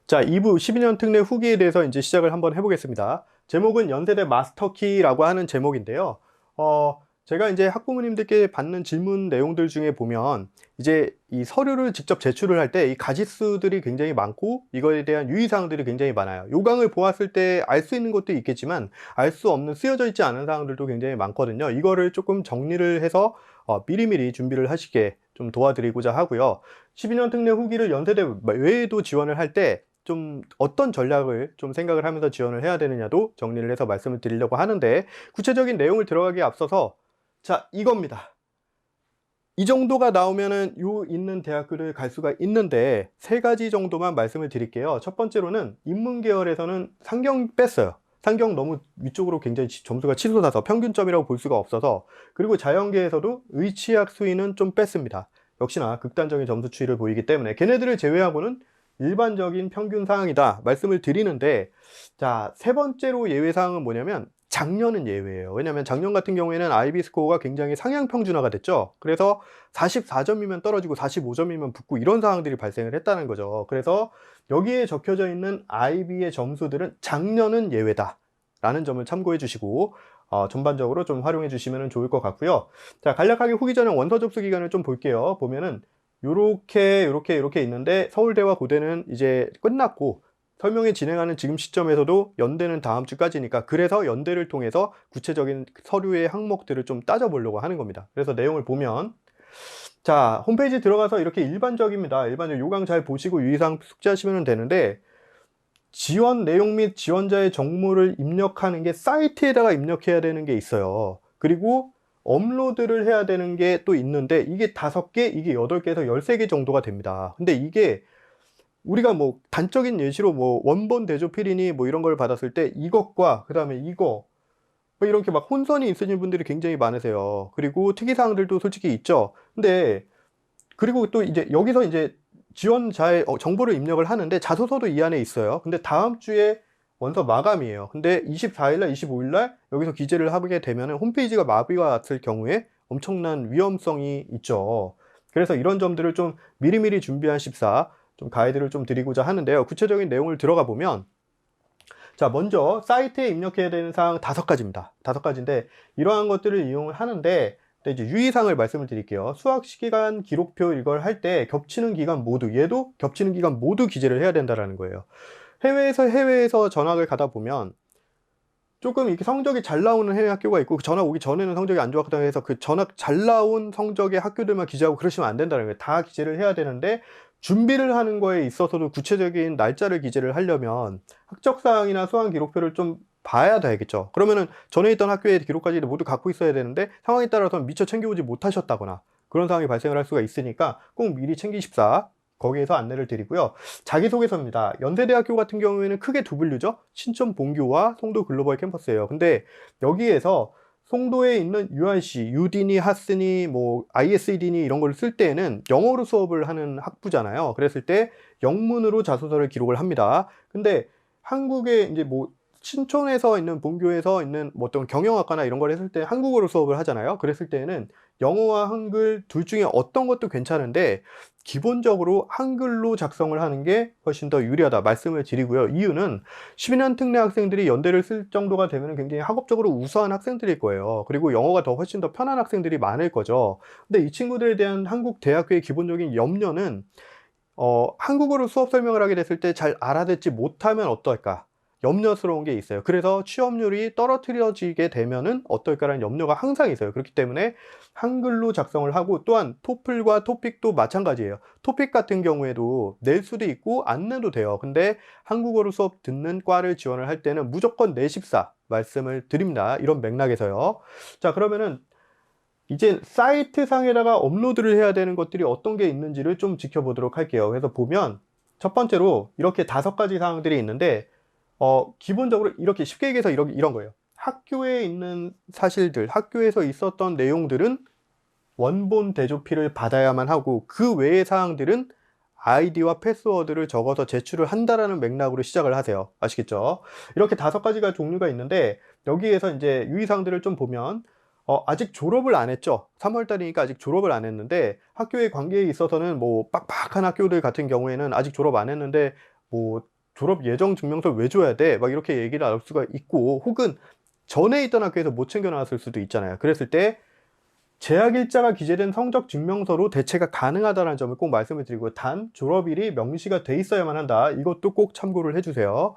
자, 2부 12년 특례 후기에 대해서 이제 시작을 한번 해보겠습니다. 제목은 연세대 마스터키라고 하는 제목인데요. 제가 이제 학부모님들께 받는 질문 내용들 중에 보면 이제 이 서류를 직접 제출을 할 때 이 가짓수들이 굉장히 많고 이거에 대한 유의사항들이 굉장히 많아요. 요강을 보았을 때 알 수 있는 것도 있겠지만 알 수 없는 쓰여져 있지 않은 사항들도 굉장히 많거든요. 이거를 조금 정리를 해서 미리미리 준비를 하시게 좀 도와드리고자 하고요. 12년 특례 후기를 연세대 외에도 지원을 할 때 좀 어떤 전략을 좀 생각을 하면서 지원을 해야 되느냐도 정리를 해서 말씀을 드리려고 하는데, 구체적인 내용을 들어가기에 앞서서 자, 이겁니다. 이 정도가 나오면은 요 있는 대학교를 갈 수가 있는데 세 가지 정도만 말씀을 드릴게요. 첫 번째로는 인문계열에서는 상경 뺐어요. 상경 너무 위쪽으로 굉장히 점수가 치솟아서 평균점이라고 볼 수가 없어서. 그리고 자연계에서도 의치학 수위는 좀 뺐습니다. 역시나 극단적인 점수 추이를 보이기 때문에 걔네들을 제외하고는 일반적인 평균 사항이다 말씀을 드리는데, 자, 세 번째로 예외 사항은 뭐냐면 작년은 예외예요. 왜냐면 작년 같은 경우에는 IB 스코어가 굉장히 상향 평준화가 됐죠. 그래서 44점이면 떨어지고 45점이면 붙고 이런 상황들이 발생을 했다는 거죠. 그래서 여기에 적혀져 있는 IB의 점수들은 작년은 예외다 라는 점을 참고해 주시고 전반적으로 좀 활용해 주시면 좋을 것 같고요. 자, 간략하게 후기 전형 원서 접수 기간을 좀 볼게요. 보면은 요렇게 있는데 서울대와 고대는 이제 끝났고 설명회 진행하는 지금 시점에서도 연대는 다음 주까지니까, 그래서 연대를 통해서 구체적인 서류의 항목들을 좀 따져보려고 하는 겁니다. 그래서 내용을 보면, 자, 홈페이지 들어가서 이렇게 일반적입니다. 일반적 요강 잘 보시고 유의사항 숙지하시면 되는데, 지원 내용 및 지원자의 정보를 입력하는 게 사이트에다가 입력해야 되는 게 있어요. 그리고 업로드를 해야 되는 게 또 있는데, 이게 5개, 이게 8개에서 13개 정도가 됩니다. 근데 이게 우리가 뭐 단적인 예시로 뭐 원본 대조 필이니 뭐 이런 걸 받았을 때 이것과 그 다음에 이거 뭐 이렇게 막 혼선이 있으신 분들이 굉장히 많으세요. 그리고 특이사항들도 솔직히 있죠. 근데 그리고 또 이제 여기서 이제 지원자의 정보를 입력을 하는데 자소서도 이 안에 있어요. 근데 다음 주에 원서 마감이에요. 근데 24일날 25일날 여기서 기재를 하게 되면 홈페이지가 마비가 왔을 경우에 엄청난 위험성이 있죠. 그래서 이런 점들을 좀 미리미리 준비하십사 좀 가이드를 좀 드리고자 하는데요. 구체적인 내용을 들어가 보면, 자, 먼저 사이트에 입력해야 되는 사항 5가지입니다. 5가지인데 이러한 것들을 이용을 하는데, 이제 유의사항을 말씀을 드릴게요. 수학 시기간 기록표 이걸 할 때 겹치는 기간 모두, 얘도 겹치는 기간 모두 기재를 해야 된다는 거예요. 해외에서 전학을 가다 보면 조금 이렇게 성적이 잘 나오는 해외 학교가 있고, 전학 오기 전에는 성적이 안 좋았다고 해서 그 전학 잘 나온 성적의 학교들만 기재하고 그러시면 안 된다는 거예요. 다 기재를 해야 되는데, 준비를 하는 거에 있어서도 구체적인 날짜를 기재를 하려면 학적사항이나 수강 기록표를 좀 봐야 되겠죠. 그러면은 전에 있던 학교의 기록까지 모두 갖고 있어야 되는데 상황에 따라서는 미처 챙겨오지 못하셨다거나 그런 상황이 발생을 할 수가 있으니까 꼭 미리 챙기십사, 거기에서 안내를 드리고요. 자기소개서입니다. 연세대학교 같은 경우에는 크게 두 분류죠. 신촌 본교와 송도 글로벌 캠퍼스예요. 근데 여기에서 송도에 있는 URC, 유디니, 하스니, 뭐 ISD니 이런 걸 쓸 때에는 영어로 수업을 하는 학부잖아요. 그랬을 때 영문으로 자소서를 기록을 합니다. 근데 한국에 이제 뭐 신촌에서 있는 본교에서 있는 뭐 어떤 경영학과나 이런 걸 했을 때 한국어로 수업을 하잖아요. 그랬을 때에는 영어와 한글 둘 중에 어떤 것도 괜찮은데 기본적으로 한글로 작성을 하는 게 훨씬 더 유리하다 말씀을 드리고요. 이유는 12년 특례 학생들이 연대를 쓸 정도가 되면 굉장히 학업적으로 우수한 학생들일 거예요. 그리고 영어가 더 훨씬 더 편한 학생들이 많을 거죠. 근데 이 친구들에 대한 한국 대학교의 기본적인 염려는 한국어로 수업 설명을 하게 됐을 때 잘 알아듣지 못하면 어떨까? 염려스러운 게 있어요. 그래서 취업률이 떨어뜨려지게 되면은 어떨까라는 염려가 항상 있어요. 그렇기 때문에 한글로 작성을 하고, 또한 토플과 토픽도 마찬가지예요. 토픽 같은 경우에도 낼 수도 있고 안 내도 돼요. 근데 한국어로 수업 듣는 과를 지원을 할 때는 무조건 내십사 말씀을 드립니다. 이런 맥락에서요. 자, 그러면은 이제 사이트 상에다가 업로드를 해야 되는 것들이 어떤 게 있는지를 좀 지켜보도록 할게요. 그래서 보면 첫 번째로 이렇게 5가지 사항들이 있는데, 기본적으로 이렇게 쉽게 얘기해서 이런 거예요. 학교에 있는 사실들, 학교에서 있었던 내용들은 원본 대조필을 받아야만 하고, 그 외의 사항들은 아이디와 패스워드를 적어서 제출을 한다라는 맥락으로 시작을 하세요. 아시겠죠? 이렇게 5가지가 종류가 있는데, 여기에서 이제 유의사항들을 좀 보면, 아직 졸업을 안 했죠. 3월달이니까 아직 졸업을 안 했는데, 학교의 관계에 있어서는 뭐 빡빡한 학교들 같은 경우에는 아직 졸업 안 했는데 뭐 졸업 예정 증명서를 왜 줘야 돼? 막 이렇게 얘기를 나올 수가 있고, 혹은 전에 있던 학교에서 못 챙겨 나왔을 수도 있잖아요. 그랬을 때 재학일자가 기재된 성적 증명서로 대체가 가능하다는 점을 꼭 말씀을 드리고, 단 졸업일이 명시가 돼 있어야만 한다. 이것도 꼭 참고를 해주세요.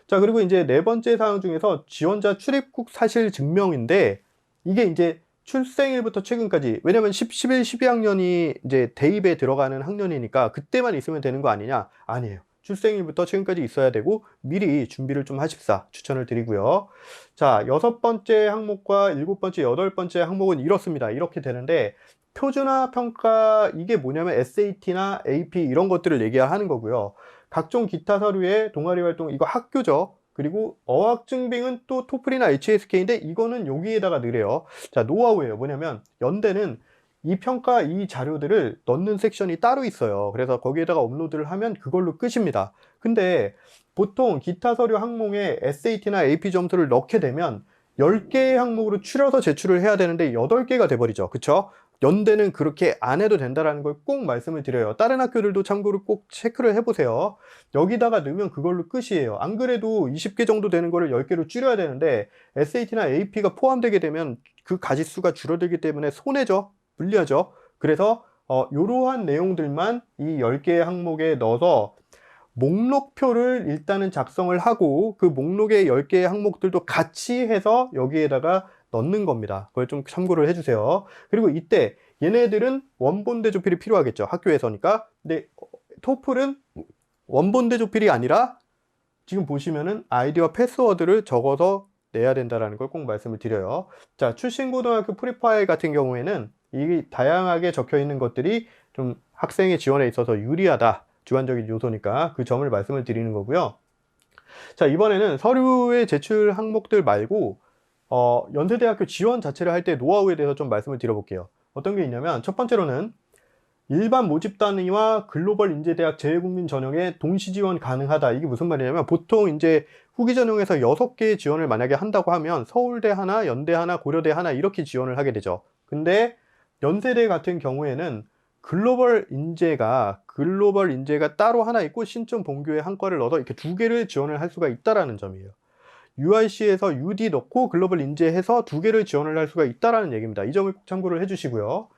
자, 그리고 이제 네 번째 사항 중에서 지원자 출입국 사실 증명인데, 이게 이제 출생일부터 최근까지, 왜냐면 11, 12학년이 이제 대입에 들어가는 학년이니까 그때만 있으면 되는 거 아니냐? 아니에요. 출생일부터 최근까지 있어야 되고 미리 준비를 좀 하십사 추천을 드리고요. 자, 여섯 번째 항목과 일곱 번째, 여덟 번째 항목은 이렇습니다. 이렇게 되는데, 표준화 평가, 이게 뭐냐면 SAT나 AP 이런 것들을 얘기하는 거고요. 각종 기타 서류의 동아리 활동, 이거 학교죠. 그리고 어학증빙은 또 토플이나 HSK인데 이거는 여기에다가 넣으래요. 자, 노하우예요. 뭐냐면 연대는 이 평가, 이 자료들을 넣는 섹션이 따로 있어요. 그래서 거기에다가 업로드를 하면 그걸로 끝입니다. 근데 보통 기타 서류 항목에 SAT나 AP 점수를 넣게 되면 10개의 항목으로 추려서 제출을 해야 되는데 8개가 돼버리죠. 그쵸? 연대는 그렇게 안 해도 된다는 걸 꼭 말씀을 드려요. 다른 학교들도 참고로 꼭 체크를 해보세요. 여기다가 넣으면 그걸로 끝이에요. 안 그래도 20개 정도 되는 거를 10개로 줄여야 되는데 SAT나 AP가 포함되게 되면 그 가지수가 줄어들기 때문에 손해죠. 불리하죠. 그래서 이러한 내용들만 이 10개의 항목에 넣어서 목록표를 일단은 작성을 하고, 그 목록의 10개의 항목들도 같이 해서 여기에다가 넣는 겁니다. 그걸 좀 참고를 해주세요. 그리고 이때 얘네들은 원본 대조필이 필요하겠죠. 학교에서니까. 근데 토플은 원본 대조필이 아니라 지금 보시면은 아이디와 패스워드를 적어서 내야 된다는 걸 꼭 말씀을 드려요. 자, 출신고등학교 프리파일 같은 경우에는 이 다양하게 적혀 있는 것들이 좀 학생의 지원에 있어서 유리하다. 주관적인 요소니까 그 점을 말씀을 드리는 거고요. 자, 이번에는 서류의 제출 항목들 말고 연세대학교 지원 자체를 할 때 노하우에 대해서 좀 말씀을 드려볼게요. 어떤 게 있냐면, 첫 번째로는 일반 모집 단위와 글로벌 인재대학 재외국민 전형에 동시 지원 가능하다. 이게 무슨 말이냐면, 보통 이제 후기 전형에서 6개의 지원을 만약에 한다고 하면 서울대 하나, 연대 하나, 고려대 하나 이렇게 지원을 하게 되죠. 근데 연세대 같은 경우에는 글로벌 인재가 따로 하나 있고 신점 본교에 한 과를 넣어서 이렇게 2개를 지원을 할 수가 있다라는 점이에요. UIC에서 UD 넣고 글로벌 인재해서 2개를 지원을 할 수가 있다라는 얘기입니다. 이 점을 꼭 참고를 해주시고요.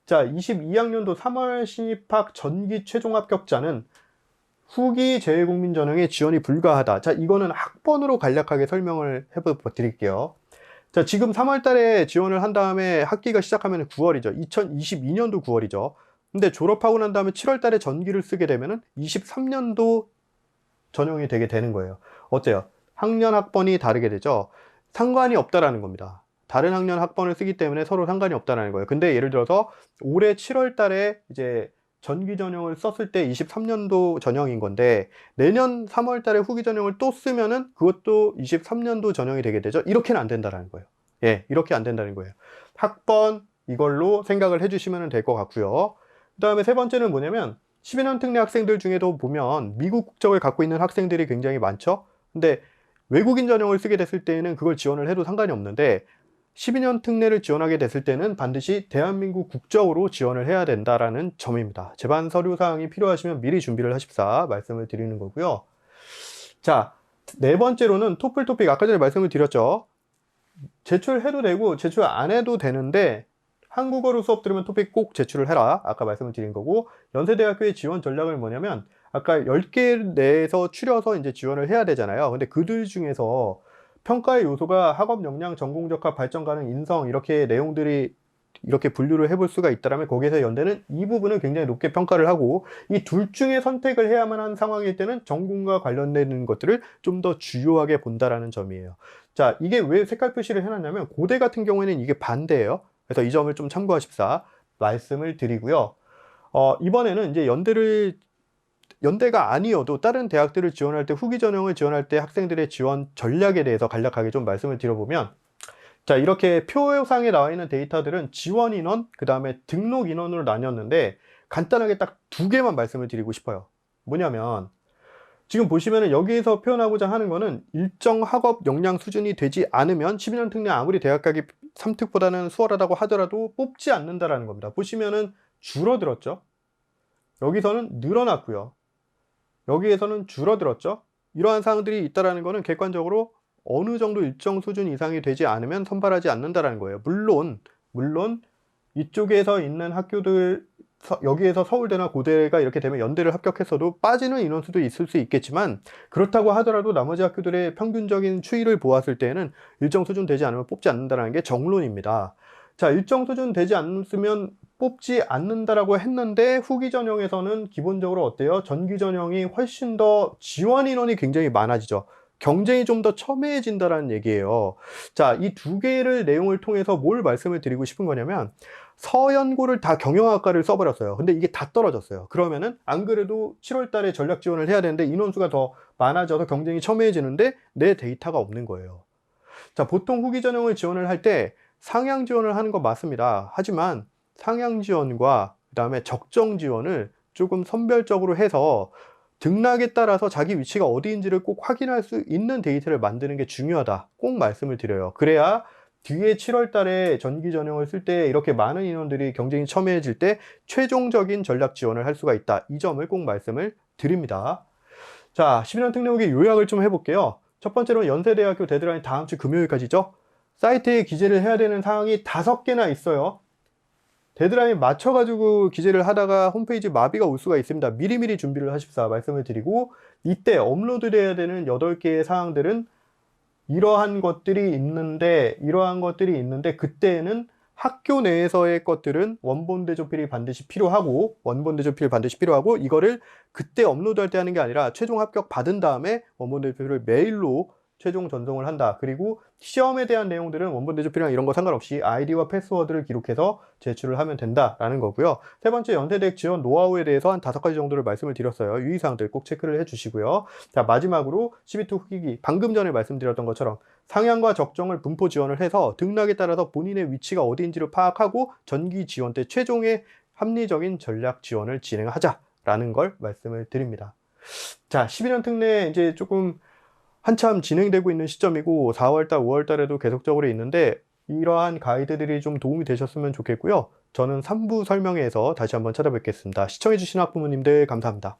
자, 22학년도 3월 신입학 전기 최종 합격자는 후기 재외국민 전형에 지원이 불가하다. 자, 이거는 학번으로 간략하게 설명을 해드릴게요. 자, 지금 3월 달에 지원을 한 다음에 학기가 시작하면 9월이죠. 2022년도 9월이죠. 근데 졸업하고 난 다음에 7월 달에 전기를 쓰게 되면은 23년도 전형이 되게 되는 거예요. 어때요? 학년 학번이 다르게 되죠. 상관이 없다라는 겁니다. 다른 학년 학번을 쓰기 때문에 서로 상관이 없다라는 거예요. 근데 예를 들어서 올해 7월 달에 이제 전기 전형을 썼을 때 23년도 전형인 건데, 내년 3월 달에 후기 전형을 또 쓰면은 그것도 23년도 전형이 되게 되죠. 이렇게는 안 된다라는 거예요. 예, 이렇게 안 된다는 거예요. 학번 이걸로 생각을 해주시면 될 것 같고요. 그 다음에 세 번째는 뭐냐면, 12년 특례 학생들 중에도 보면 미국 국적을 갖고 있는 학생들이 굉장히 많죠. 근데 외국인 전형을 쓰게 됐을 때는 그걸 지원을 해도 상관이 없는데, 12년 특례를 지원하게 됐을 때는 반드시 대한민국 국적으로 지원을 해야 된다라는 점입니다. 제반 서류사항이 필요하시면 미리 준비를 하십사 말씀을 드리는 거고요. 자, 네 번째로는 토플 토픽, 아까 전에 말씀을 드렸죠. 제출해도 되고 제출 안 해도 되는데, 한국어로 수업 들으면 토픽 꼭 제출을 해라. 아까 말씀을 드린 거고, 연세대학교의 지원 전략은 뭐냐면, 아까 10개 내에서 추려서 이제 지원을 해야 되잖아요. 근데 그들 중에서 평가의 요소가 학업 역량, 전공 적합, 발전 가능, 인성 이렇게 내용들이 이렇게 분류를 해볼 수가 있다면, 거기에서 연대는 이 부분을 굉장히 높게 평가를 하고, 이 둘 중에 선택을 해야만 한 상황일 때는 전공과 관련되는 것들을 좀 더 주요하게 본다라는 점이에요. 자, 이게 왜 색깔 표시를 해놨냐면, 고대 같은 경우에는 이게 반대예요. 그래서 이 점을 좀 참고하십사 말씀을 드리고요. 이번에는 이제 연대가 아니어도 다른 대학들을 지원할 때, 후기 전형을 지원할 때 학생들의 지원 전략에 대해서 간략하게 좀 말씀을 드려보면, 자, 이렇게 표상에 나와 있는 데이터들은 지원 인원, 그 다음에 등록 인원으로 나뉘었는데, 간단하게 딱 2개만 말씀을 드리고 싶어요. 뭐냐면, 지금 보시면은 여기에서 표현하고자 하는 거는, 일정 학업 역량 수준이 되지 않으면 12년 특례 아무리 대학 가기 3특보다는 수월하다고 하더라도 뽑지 않는다라는 겁니다. 보시면은 줄어들었죠. 여기서는 늘어났고요. 여기에서는 줄어들었죠. 이러한 사항들이 있다라는 거는 객관적으로 어느 정도 일정 수준 이상이 되지 않으면 선발하지 않는다라는 거예요. 물론 이쪽에서 있는 학교들 여기에서 서울대나 고대가 이렇게 되면 연대를 합격했어도 빠지는 인원수도 있을 수 있겠지만, 그렇다고 하더라도 나머지 학교들의 평균적인 추이를 보았을 때에는 일정 수준 되지 않으면 뽑지 않는다는 게 정론입니다. 자, 일정 수준 되지 않으면 뽑지 않는다라고 했는데 후기 전형에서는 기본적으로 어때요? 전기 전형이 훨씬 더 지원 인원이 굉장히 많아지죠. 경쟁이 좀 더 첨예해진다라는 얘기예요. 자, 이 두 개를 내용을 통해서 뭘 말씀을 드리고 싶은 거냐면, 서연고를 다 경영학과를 써버렸어요. 근데 이게 다 떨어졌어요. 그러면은 안 그래도 7월 달에 전략 지원을 해야 되는데 인원수가 더 많아져서 경쟁이 첨예해지는데 내 데이터가 없는 거예요. 자, 보통 후기 전형을 지원을 할 때 상향 지원을 하는 거 맞습니다. 하지만 상향 지원과 그다음에 적정 지원을 조금 선별적으로 해서 등락에 따라서 자기 위치가 어디인지를 꼭 확인할 수 있는 데이터를 만드는 게 중요하다. 꼭 말씀을 드려요. 그래야 뒤에 7월 달에 전기 전형을 쓸 때 이렇게 많은 인원들이 경쟁이 첨예해질 때 최종적인 전략 지원을 할 수가 있다. 이 점을 꼭 말씀을 드립니다. 자, 11년 특례후기 요약을 좀 해볼게요. 첫 번째로 연세대학교 데드라인 다음 주 금요일까지죠. 사이트에 기재를 해야 되는 사항이 5개나 있어요. 데드라인 맞춰가지고 기재를 하다가 홈페이지 마비가 올 수가 있습니다. 미리미리 준비를 하십사 말씀을 드리고, 이때 업로드 돼야 되는 8개의 사항들은 이러한 것들이 있는데 그때는 학교 내에서의 것들은 원본 대조필이 반드시 필요하고 이거를 그때 업로드할 때 하는 게 아니라 최종 합격 받은 다음에 원본 대조필을 메일로 최종 전송을 한다. 그리고 시험에 대한 내용들은 원본 대조필이랑 이런 거 상관없이 아이디와 패스워드를 기록해서 제출을 하면 된다라는 거고요. 세 번째, 연세대학 지원 노하우에 대해서 한 5가지 정도를 말씀을 드렸어요. 유의사항들 꼭 체크를 해주시고요. 자, 마지막으로 12투 후기기, 방금 전에 말씀드렸던 것처럼 상향과 적정을 분포 지원을 해서 등락에 따라서 본인의 위치가 어디인지를 파악하고 전기 지원 때 최종의 합리적인 전략 지원을 진행하자라는 걸 말씀을 드립니다. 자, 11년 특례 이제 조금 한참 진행되고 있는 시점이고 4월달, 5월달에도 계속적으로 있는데 이러한 가이드들이 좀 도움이 되셨으면 좋겠고요. 저는 3부 설명회에서 다시 한번 찾아뵙겠습니다. 시청해주신 학부모님들 감사합니다.